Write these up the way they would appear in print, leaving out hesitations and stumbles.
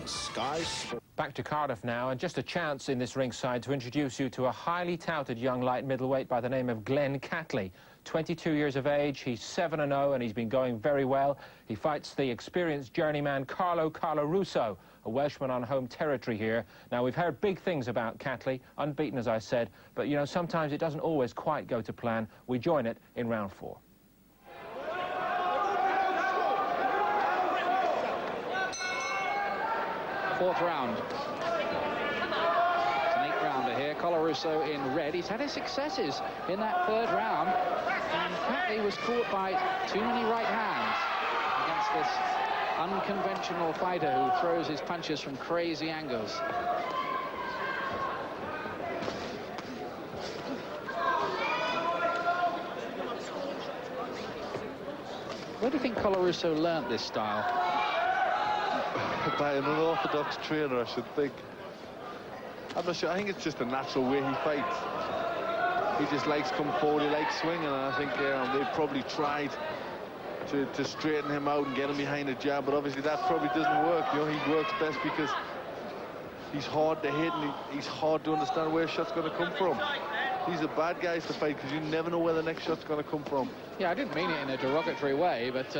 Sky Sports. Back to Cardiff now, and just a chance in this ringside to introduce you to a highly touted young light middleweight by the name of Catley. 22 years of age, he's 7-0 and he's been going very well. He fights the experienced journeyman Carlo Colarusso, a Welshman on home territory here. Now, we've heard big things about Catley, unbeaten as I said, but you know, sometimes it doesn't always quite go to plan. We join it in round 4. Fourth round. It's an 8-rounder here. Colarusso in red. He's had his successes in that third round, and Catley was caught by too many right hands against this unconventional fighter who throws his punches from crazy angles. Where do you think Colarusso learnt this style? By an unorthodox trainer, I should think. I'm not sure. I think it's just a natural way he fights. He just likes come forward, he likes swinging, and I think they've probably tried to straighten him out and get him behind a jab, but obviously that probably doesn't work. You know, he works best because he's hard to hit and he's hard to understand where a shot's going to come from. These are bad guys to fight because you never know where the next shot's going to come from. Yeah, I didn't mean it in a derogatory way, but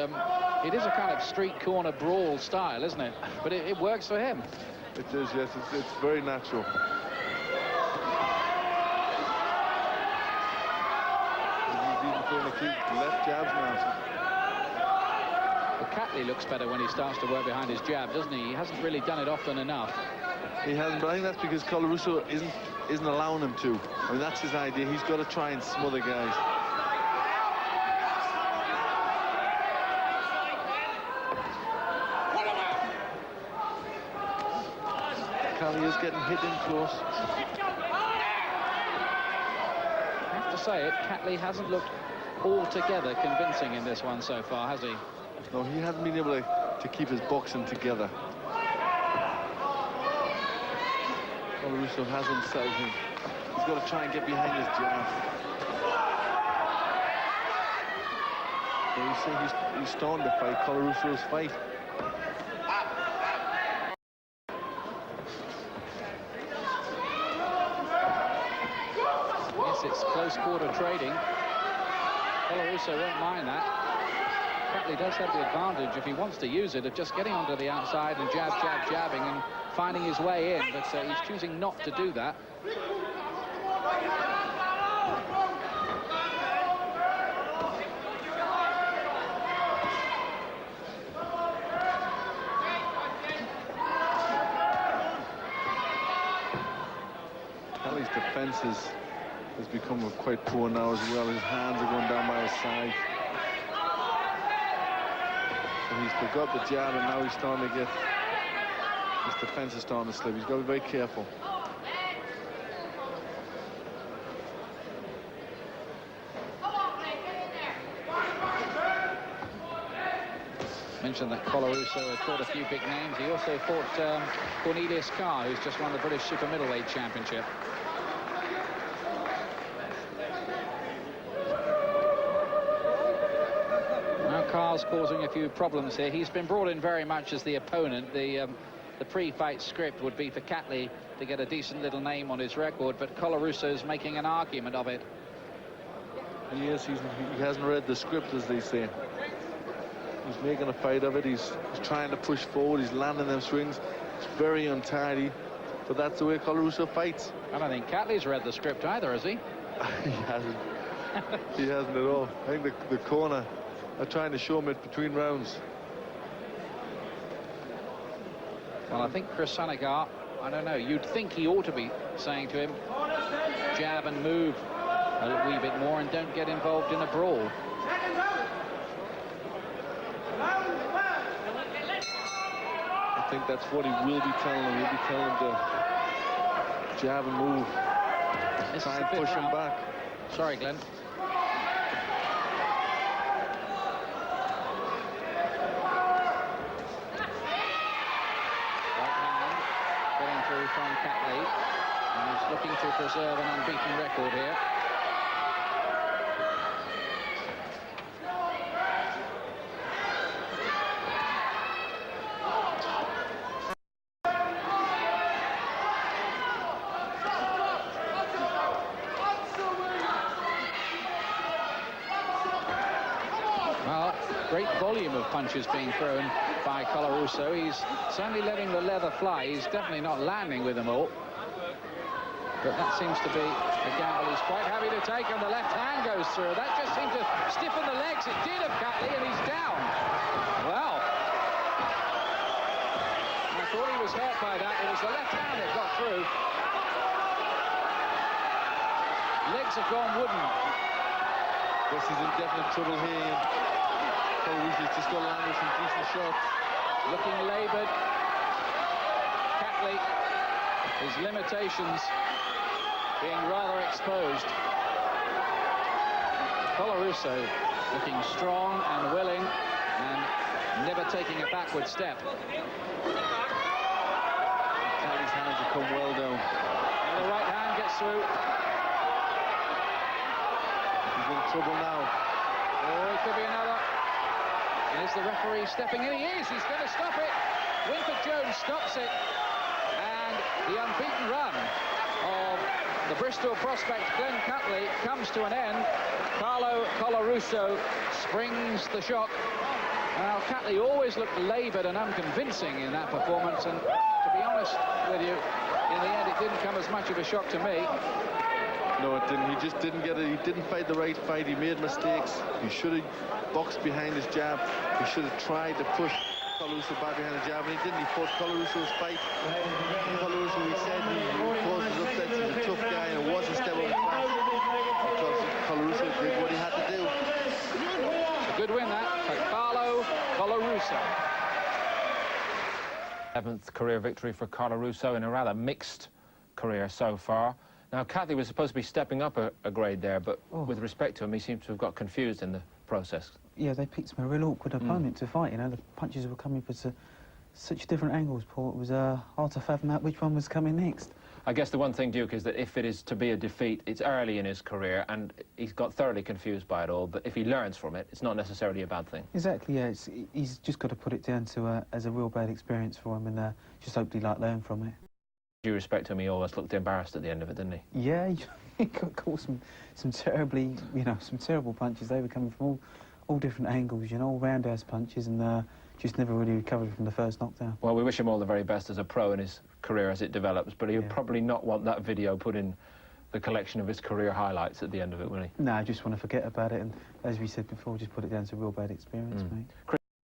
it is a kind of street corner brawl style, isn't it? But it works for him. It does, yes. It's very natural. He's even throwing a few left jabs now. Well, Catley looks better when he starts to work behind his jab, doesn't he? He hasn't really done it often enough. He hasn't, but I think that's because Colarusso isn't allowing him to. I mean, that's his idea. He's got to try and smother guys. Catley is getting hit in close. I have to say it, Catley hasn't looked altogether convincing in this one so far, has he? No, he hasn't been able to keep his boxing together. Colarusso has himself in. He's got to try and get behind his jab. So you see he's starting to fight Colarusso's fight. Yes, it's close quarter trading. Colarusso won't mind that. Catley does have the advantage, if he wants to use it, of just getting onto the outside and jabbing and finding his way in, but he's choosing not to do that. Catley's defense has become quite poor now as well. His hands are going down by his side. And he's forgot the jab, and now he's starting to get... His defense is starting to slip. He's got to be very careful. Mentioned that Colarusso had fought a few big names. He also fought Cornelius Carr, who's just won the British Super Middleweight Championship. Now Carr's causing a few problems here. He's been brought in very much as the opponent. The pre-fight script would be for Catley to get a decent little name on his record, but Colarusso's making an argument of it. He hasn't read the script, as they say. He's making a fight of it. He's trying to push forward. He's landing them swings. It's very untidy, but that's the way Colarusso fights. I don't think Catley's read the script either, has he? He hasn't. He hasn't at all. I think the corner are trying to show him it between rounds. Well, I think Chris Sanagar, I don't know, you'd think he ought to be saying to him, jab and move a wee bit more and don't get involved in a brawl. I think that's what he will be telling him. He'll be telling him to jab and move. Try and push him back. Sorry, Glenn. From Catley, and he's looking to preserve an unbeaten record here. punches being thrown by Colarusso. He's certainly letting the leather fly. He's definitely not landing with them all. But that seems to be a gamble he's quite happy to take, and the left hand goes through. That just seemed to stiffen the legs. It did of Catley, and he's down. Well, I thought he was hurt by that. It was the left hand that got through. Legs have gone wooden. Guess he's in definite trouble here, and Calarusso's just got to land with some decent shots. Looking laboured. Catley, his limitations being rather exposed. Colarusso looking strong and willing and never taking a backward step. Catley's hands have come well down. And the right hand gets through. He's in trouble now. Oh, it could be another. There's the referee stepping in. He is. He's going to stop it. Winford Jones stops it. And the unbeaten run of the Bristol prospect Glenn Catley comes to an end. Carlo Colarusso springs the shock. Now, Catley always looked laboured and unconvincing in that performance, and to be honest with you, in the end it didn't come as much of a shock to me. No, it didn't. He just didn't get it. He didn't fight the right fight. He made mistakes. He should have boxed behind his jab. He should have tried to push Colarusso back behind the jab, and he didn't. He fought Colarusso's fight. Colarusso, he said, he caused his upsets. He's a tough guy, and it was a step up class because Colarusso did what he had to do. A good win, that, for Carlo Colarusso. 11th career victory for Colarusso in a rather mixed career so far. Now, Catley was supposed to be stepping up a grade there, but with respect to him, he seems to have got confused in the process. Yeah, they picked him a real awkward opponent to fight, you know. The punches were coming from such different angles, Paul. It was hard to fathom out which one was coming next. I guess the one thing, Duke, is that if it is to be a defeat, it's early in his career, and he's got thoroughly confused by it all, but if he learns from it, it's not necessarily a bad thing. Exactly, yeah. He's just got to put it down to as a real bad experience for him, and just hopefully learn from it. Due respect to him, he always looked embarrassed at the end of it, didn't he? Yeah, he got caught some terribly, you know, some terrible punches. They were coming from all different angles, you know, all roundhouse punches, and just never really recovered from the first knockdown. Well, we wish him all the very best as a pro in his career as it develops, but he'll probably not want that video put in the collection of his career highlights at the end of it, will he? No, I just want to forget about it, and as we said before, just put it down to a real bad experience, mate.